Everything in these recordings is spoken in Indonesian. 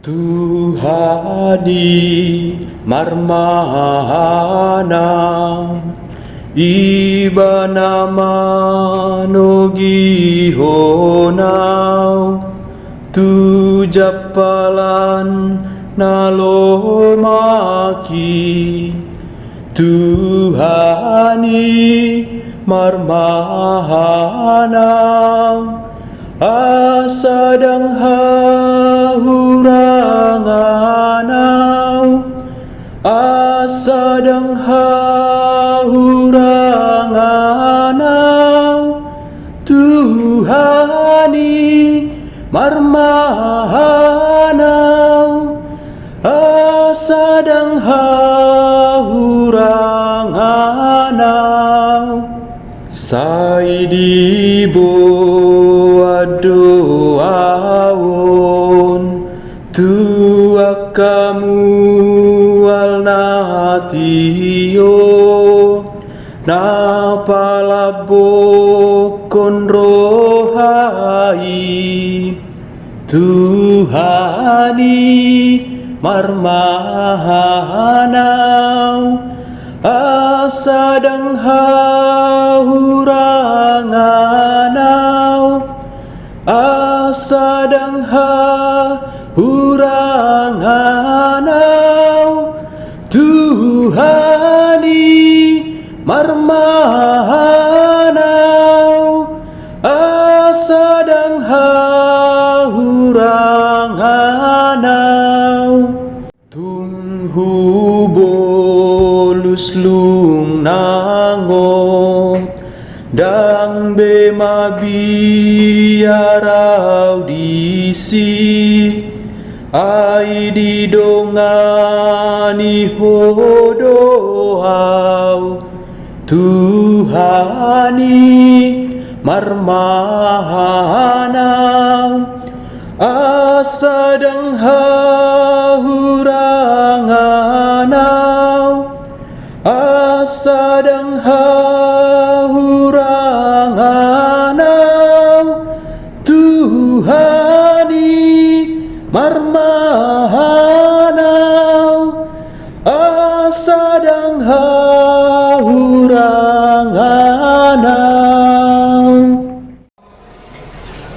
Tuhani marmahana iba nama nogi honau tu japalan nalomaki Tuhani marmahana asadang hahuranganau asadang hahuranganau Tuhani marmahanau asadang hahuranganau saidibo doaun tua kamu alnatio napalabokon rohai Tuhani marmahanau asadang hahuranganau asadang hahuranganau Tuhani marmahanau asadang hahuranganau tunghu bolus lung nangot dang bema biarau disi ai di dongani hodohau Tuhani marmahanau asadang hahuranganau asadang hahuranganau Tuhani marmahanau asadang hahuranganau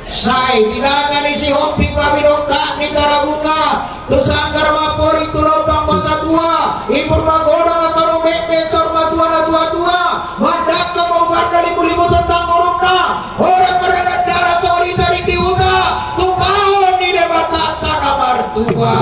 Sai binangan isi hopi pamidongka ni tarabunga tusanggar mapori tulobang bangsa tua impur magoda atau mepe sorma tua na tua mandat ka mau bandali limu tentang orangna orang berada darah sori tarik diuta tumpahon di debata tanah martua